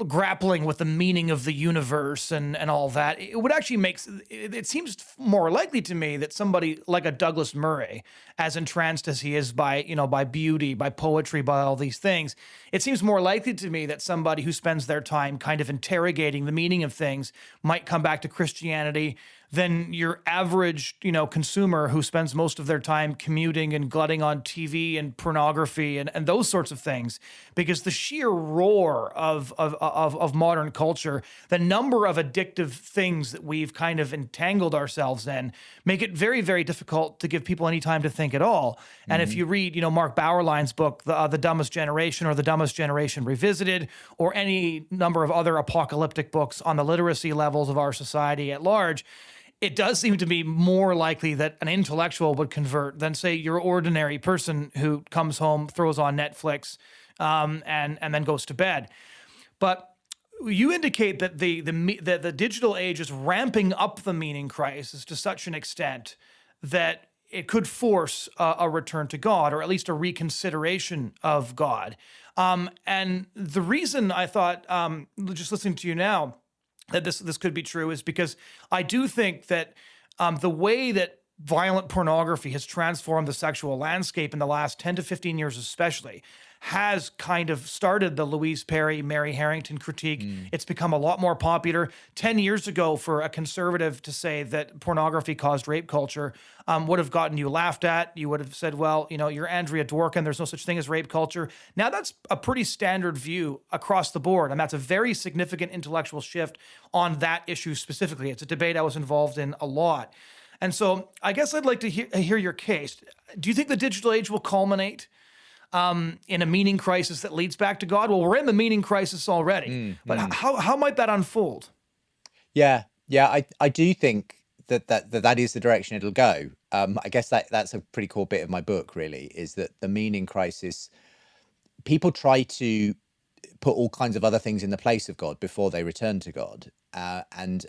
grappling with the meaning of the universe and all that, it would actually make it seems more likely to me that somebody like a Douglas Murray, as entranced as he is by, by beauty, by poetry, by all these things, it seems more likely to me that somebody who spends their time kind of interrogating the meaning of things might come back to Christianity than your average, consumer who spends most of their time commuting and glutting on TV and pornography and those sorts of things. Because the sheer roar of modern culture, the number of addictive things that we've kind of entangled ourselves in, make it very, very difficult to give people any time to think at all. And if you read, Mark Bauerlein's book, The Dumbest Generation, or The Dumbest Generation Revisited, or any number of other apocalyptic books on the literacy levels of our society at large, it does seem to be more likely that an intellectual would convert than, say, your ordinary person who comes home, throws on Netflix, and then goes to bed. But you indicate that the digital age is ramping up the meaning crisis to such an extent that it could force a return to God, or at least a reconsideration of God. And the reason I thought, just listening to you now, that this could be true is because I do think that the way that violent pornography has transformed the sexual landscape in the last 10 to 15 years especially has kind of started the Louise Perry, Mary Harrington critique. It's become a lot more popular. 10 years ago, for a conservative to say that pornography caused rape culture would have gotten you laughed at. You would have said, well, you're Andrea Dworkin. There's no such thing as rape culture. Now that's a pretty standard view across the board. And that's a very significant intellectual shift on that issue specifically. It's a debate I was involved in a lot. And so I guess I'd like to hear your case. Do you think the digital age will culminate in a meaning crisis that leads back to God? Well, we're in the meaning crisis already, but how might that unfold? Yeah, I do think that is the direction it'll go. I guess that's a pretty cool bit of my book, really, is that the meaning crisis, people try to put all kinds of other things in the place of God before they return to God. But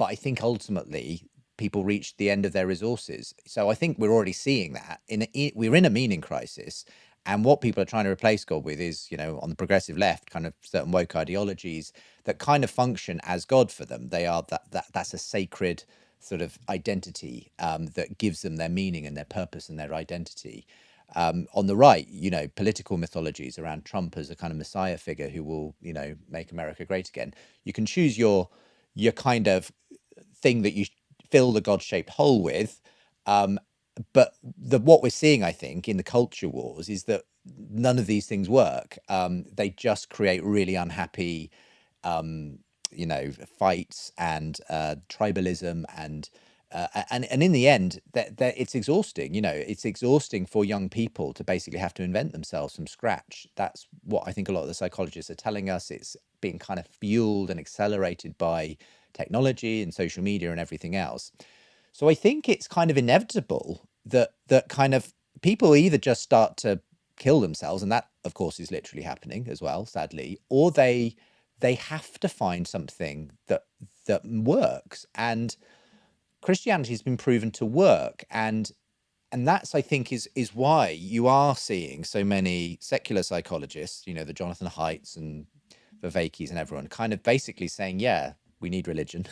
I think ultimately people reach the end of their resources. So I think we're already seeing that we're in a meaning crisis. And what people are trying to replace God with is, on the progressive left, kind of certain woke ideologies that kind of function as God for them. They are that's a sacred sort of identity that gives them their meaning and their purpose and their identity. On the right, political mythologies around Trump as a kind of messiah figure who will, make America great again. You can choose your kind of thing that you fill the God-shaped hole with. But what we're seeing, I think, in the culture wars is that none of these things work. They just create really unhappy, fights and tribalism, and in the end, that it's exhausting. It's exhausting for young people to basically have to invent themselves from scratch. That's what I think a lot of the psychologists are telling us. It's being kind of fueled and accelerated by technology and social media and everything else. So I think it's kind of inevitable that kind of people either just start to kill themselves, and that, of course, is literally happening as well, sadly, or they have to find something that works. And Christianity has been proven to work, and that's, I think, is why you are seeing so many secular psychologists, the Jonathan Haidts and Vivekis and everyone, kind of basically saying, yeah, we need religion,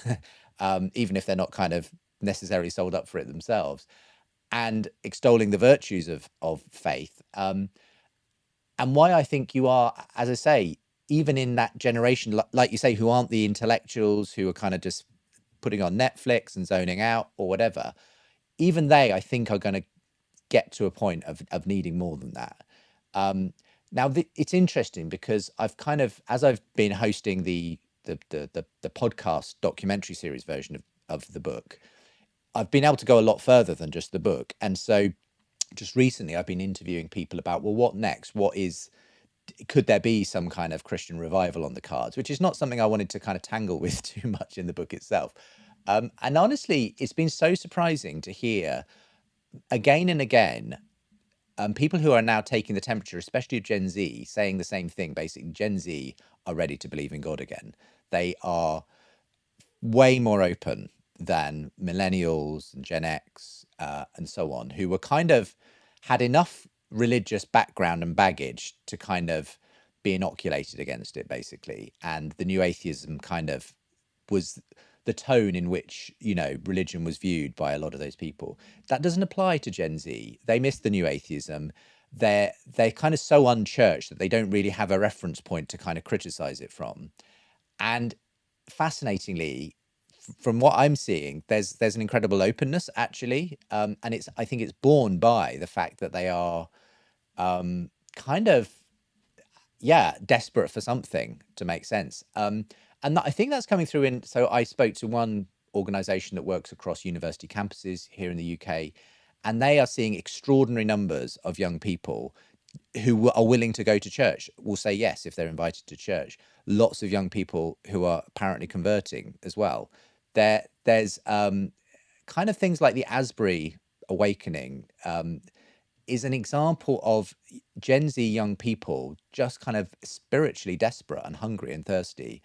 even if they're not kind of necessarily sold up for it themselves, and extolling the virtues of faith. And why I think you are, as I say, even in that generation, like you say, who aren't the intellectuals who are kind of just putting on Netflix and zoning out or whatever, even they, I think, are going to get to a point of needing more than that. Now, it's interesting because I've kind of, as I've been hosting the podcast documentary series version of the book, I've been able to go a lot further than just the book. And so just recently I've been interviewing people about, well, what next? Could there be some kind of Christian revival on the cards, which is not something I wanted to kind of tangle with too much in the book itself. And honestly, it's been so surprising to hear again and again, people who are now taking the temperature, especially of Gen Z, saying the same thing. Basically, Gen Z are ready to believe in God again. They are way more open than millennials and Gen X and so on, who were kind of had enough religious background and baggage to kind of be inoculated against it, basically. And the new atheism kind of was the tone in which, religion was viewed by a lot of those people. That doesn't apply to Gen Z. They miss the new atheism. They're kind of so unchurched that they don't really have a reference point to kind of criticize it from. And fascinatingly, from what I'm seeing, there's an incredible openness, actually, and I think it's borne by the fact that they are kind of desperate for something to make sense. And I think that's coming through in. So I spoke to one organization that works across university campuses here in the UK, and they are seeing extraordinary numbers of young people who are willing to go to church, will say yes if they're invited to church. Lots of young people who are apparently converting as well. There's kind of things like the Asbury Awakening is an example of Gen Z young people just kind of spiritually desperate and hungry and thirsty,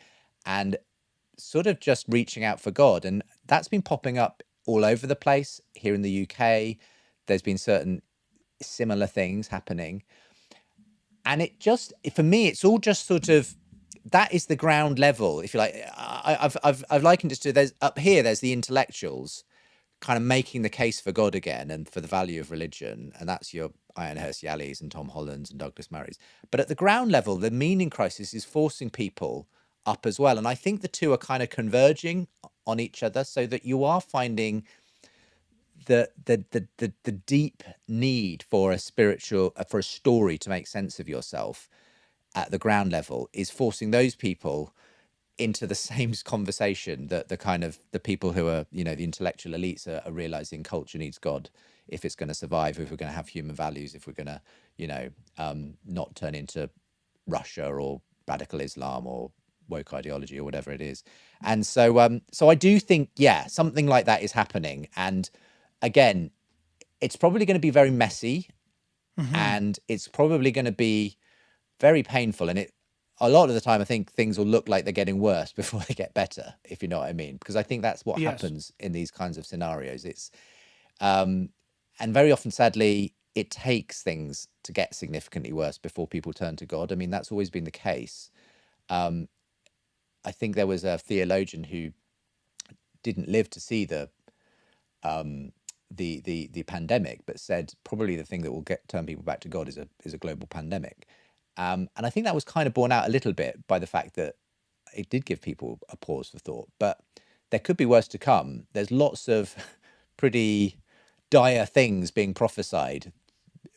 and sort of just reaching out for God. And that's been popping up all over the place here in the UK. There's been certain similar things happening. And it just, for me, it's all just sort of, that is the ground level, if you like. I've likened it to, there's up here, there's the intellectuals kind of making the case for God again and for the value of religion. And that's your Ian Hirst-Yalleys and Tom Hollands and Douglas Murrays. But at the ground level, the meaning crisis is forcing people up as well. And I think the two are kind of converging on each other, so that you are finding the deep need for a spiritual, for a story to make sense of yourself at the ground level is forcing those people into the same conversation that the people who are, the intellectual elites are realizing culture needs God if it's going to survive, if we're going to have human values, if we're going to, not turn into Russia or radical Islam or woke ideology or whatever it is. And so, so I do think, something like that is happening. And again, it's probably going to be very messy, and it's probably going to be very painful. And a lot of the time, I think things will look like they're getting worse before they get better, if you know what I mean, because I think that's what happens in these kinds of scenarios. It's, and very often, sadly, it takes things to get significantly worse before people turn to God. I mean, that's always been the case. I think there was a theologian who didn't live to see the pandemic, but said probably the thing that will turn people back to God is a global pandemic. And I think that was kind of borne out a little bit by the fact that it did give people a pause for thought. But there could be worse to come. There's lots of pretty dire things being prophesied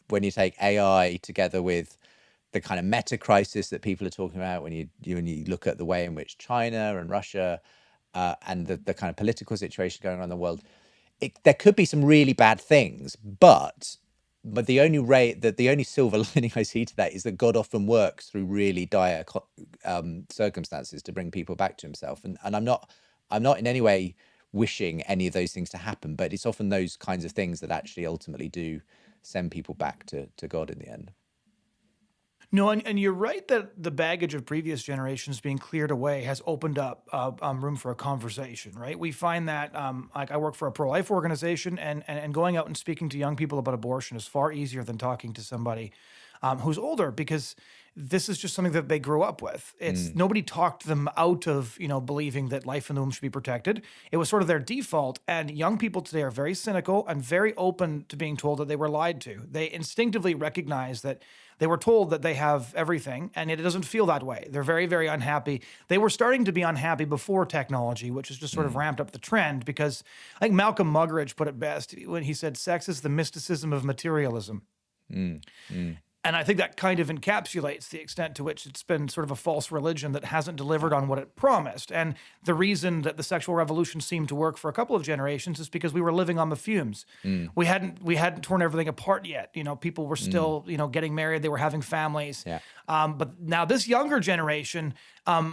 when you take AI together with the kind of meta crisis that people are talking about, when you look at the way in which China and Russia and the kind of political situation going on in the world. There could be some really bad things, but the only silver lining I see to that is that God often works through really dire circumstances to bring people back to himself. And I'm not in any way wishing any of those things to happen, but it's often those kinds of things that actually ultimately do send people back to God in the end. No, and you're right that the baggage of previous generations being cleared away has opened up room for a conversation, right? We find that, like I work for a pro-life organization, and going out and speaking to young people about abortion is far easier than talking to somebody who's older, because this is just something that they grew up with. It's nobody talked them out of, believing that life in the womb should be protected. It was sort of their default. And young people today are very cynical and very open to being told that they were lied to. They instinctively recognize that they were told that they have everything, and it doesn't feel that way. They're very, very unhappy. They were starting to be unhappy before technology, which has just sort of ramped up the trend, because I think Malcolm Muggeridge put it best when he said, sex is the mysticism of materialism. And I think that kind of encapsulates the extent to which it's been sort of a false religion that hasn't delivered on what it promised. And the reason that the sexual revolution seemed to work for a couple of generations is because we were living on the fumes. We hadn't torn everything apart yet. People were still, getting married. They were having families. Yeah. But now this younger generation,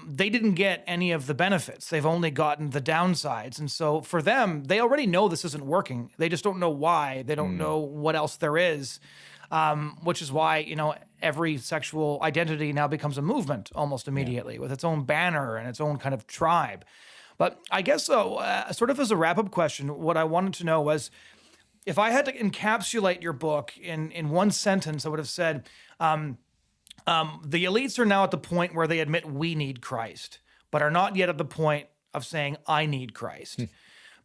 they didn't get any of the benefits. They've only gotten the downsides. And so for them, they already know this isn't working. They just don't know why. They don't know what else there is. Which is why, every sexual identity now becomes a movement almost immediately, with its own banner and its own kind of tribe. But I guess, sort of as a wrap-up question, what I wanted to know was, if I had to encapsulate your book in one sentence, I would have said, The elites are now at the point where they admit we need Christ, but are not yet at the point of saying I need Christ.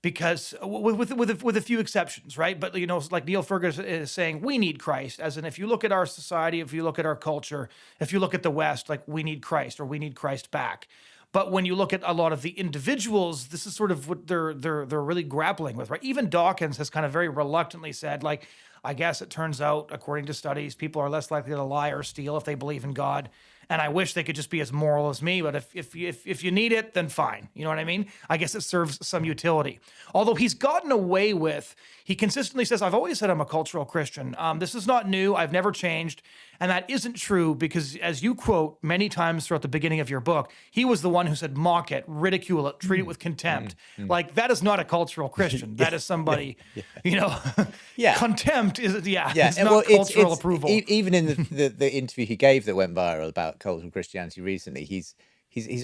Because with a few exceptions, right? But like Neil Ferguson is saying, we need Christ. As in, if you look at our society, if you look at our culture, if you look at the West, like we need Christ or we need Christ back. But when you look at a lot of the individuals, this is sort of what they're really grappling with, right? Even Dawkins has kind of very reluctantly said, like, I guess it turns out, according to studies, people are less likely to lie or steal if they believe in God. And I wish they could just be as moral as me, but if you need it, then fine. You know what I mean? I guess it serves some utility. Although he's gotten away with, he consistently says, I've always said I'm a cultural Christian. This is not new. I've never changed. And that isn't true because, as you quote many times throughout the beginning of your book, he was the one who said, mock it, ridicule it, treat it with contempt. Like, that is not a cultural Christian. That is somebody, contempt is, it's not cultural approval. Even in the interview he gave that went viral about cultural Christianity recently, he's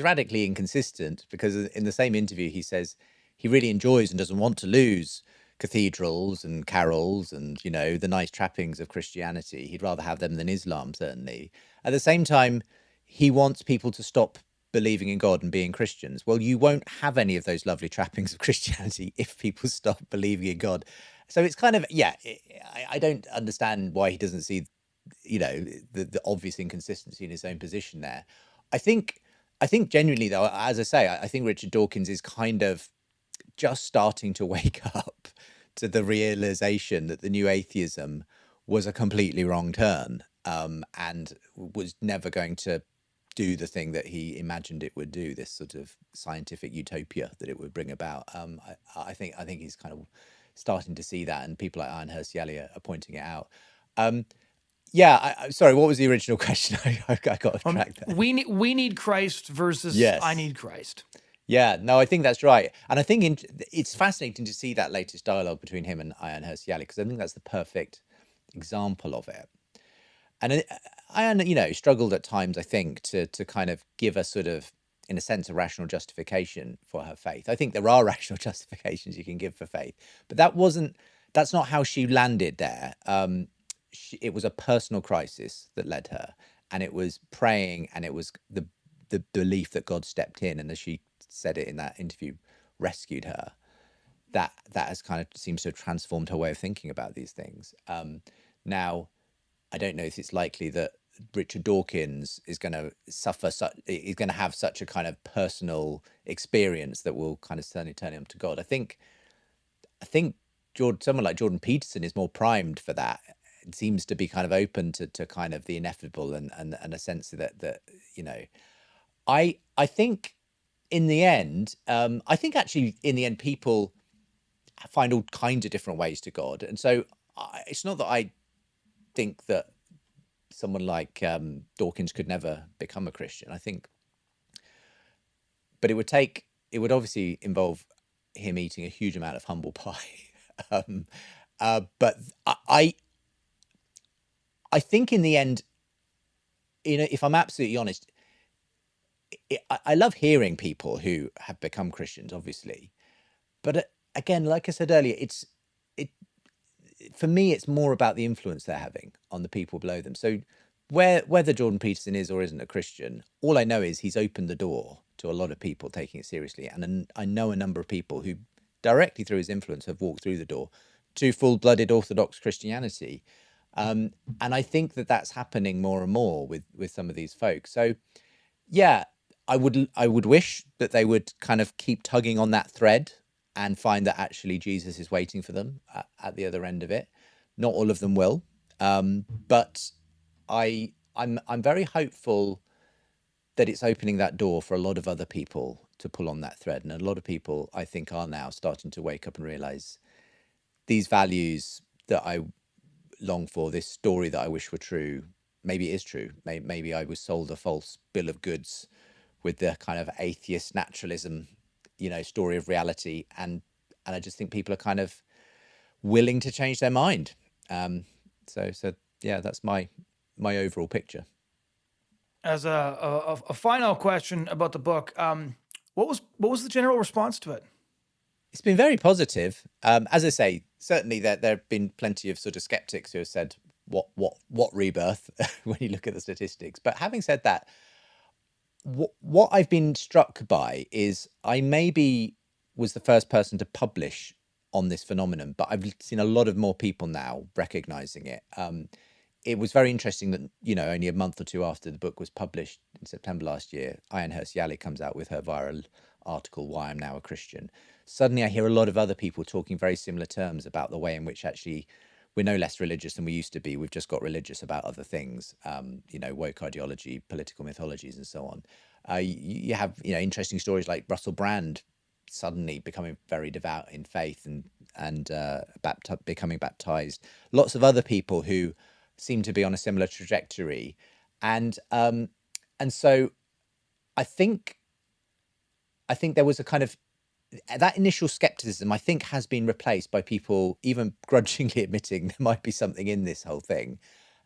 radically inconsistent, because in the same interview he says he really enjoys and doesn't want to lose cathedrals and carols and the nice trappings of Christianity. He'd rather have them than Islam, certainly. At the same time, he wants people to stop believing in God and being Christians. Well, you won't have any of those lovely trappings of Christianity if people stop believing in God. So it's kind of, I don't understand why he doesn't see the obvious inconsistency in his own position there. I think genuinely, though, as I say, I think Richard Dawkins is kind of just starting to wake up to the realization that the new atheism was a completely wrong turn, and was never going to do the thing that he imagined it would do, this sort of scientific utopia that it would bring about. I think he's kind of starting to see that, and people like Ironhurst Yali are pointing it out. Sorry, what was the original question? I got off track there. We need Christ versus Yes. I need Christ. Yeah, no, I think that's right. And I think it's fascinating to see that latest dialogue between him and Ironhurst Yali, because I think that's the perfect example of it. And Ian, struggled at times, I think, to kind of give a sort of, in a sense, a rational justification for her faith. I think there are rational justifications you can give for faith, but that's not how she landed there. It was a personal crisis that led her, and it was praying, and it was the belief that God stepped in, and as she said it in that interview, rescued her. That has kind of seems to have transformed her way of thinking about these things. Now, I don't know if it's likely that Richard Dawkins is going to is going to have such a kind of personal experience that will kind of suddenly turn him to God. I think someone like Jordan Peterson is more primed for that. It seems to be kind of open to kind of the ineffable and a sense that I think in the end, actually in the end people find all kinds of different ways to God, and so it's not that I think that someone like Dawkins could never become a Christian. I think, but it would obviously involve him eating a huge amount of humble pie. But I think in the end, if I'm absolutely honest, I love hearing people who have become Christians, obviously, but again, like I said earlier, for me, it's more about the influence they're having on the people below them. So whether Jordan Peterson is or isn't a Christian, all I know is he's opened the door to a lot of people taking it seriously. And I know a number of people who directly through his influence have walked through the door to full-blooded Orthodox Christianity. And I think that that's happening more and more with some of these folks. So yeah, I would wish that they would kind of keep tugging on that thread and find that actually Jesus is waiting for them at the other end of it. Not all of them will, but I'm very hopeful that it's opening that door for a lot of other people to pull on that thread, and a lot of people I think are now starting to wake up and realize these values that I long for, this story that I wish were true, maybe it is true. Maybe I was sold a false bill of goods with the kind of atheist naturalism story of reality, and I just think people are kind of willing to change their mind. So yeah, that's my overall picture. As a final question about the book, what was the general response to it? It's been very positive. As I say, certainly there have been plenty of sort of skeptics who have said, what rebirth when you look at the statistics. But having said that, what I've been struck by is I maybe was the first person to publish on this phenomenon, but I've seen a lot of more people now recognizing it. It was very interesting that, only a month or two after the book was published in September last year, Ayan Hirsi comes out with her viral article, Why I'm Now a Christian. Suddenly I hear a lot of other people talking very similar terms about the way in which actually we're no less religious than we used to be. We've just got religious about other things, woke ideology, political mythologies, and so on. You have, interesting stories like Russell Brand suddenly becoming very devout in faith and becoming baptized. Lots of other people who seem to be on a similar trajectory, and so I think there was a kind of that initial skepticism, I think, has been replaced by people even grudgingly admitting there might be something in this whole thing,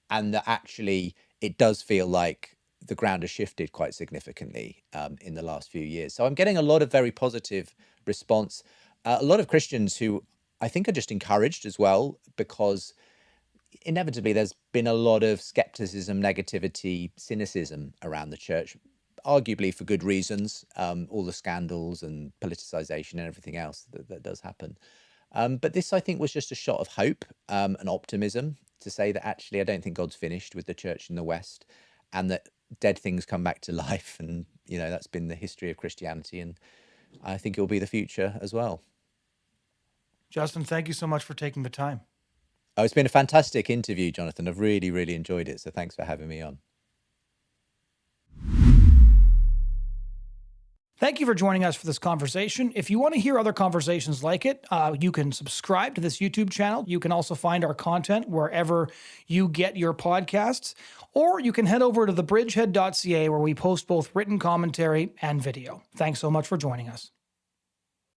and that actually it does feel like the ground has shifted quite significantly in the last few years. So I'm getting a lot of very positive response. A lot of Christians who I think are just encouraged as well, because inevitably there's been a lot of skepticism, negativity, cynicism around the church, arguably for good reasons, all the scandals and politicization and everything else that does happen. But this, I think, was just a shot of hope and optimism to say that actually I don't think God's finished with the church in the West, and that dead things come back to life. And, that's been the history of Christianity. And I think it will be the future as well. Justin, thank you so much for taking the time. Oh, it's been a fantastic interview, Jonathan. I've really, really enjoyed it. So thanks for having me on. Thank you for joining us for this conversation. If you want to hear other conversations like it, you can subscribe to this YouTube channel. You can also find our content wherever you get your podcasts, or you can head over to thebridgehead.ca where we post both written commentary and video. Thanks so much for joining us.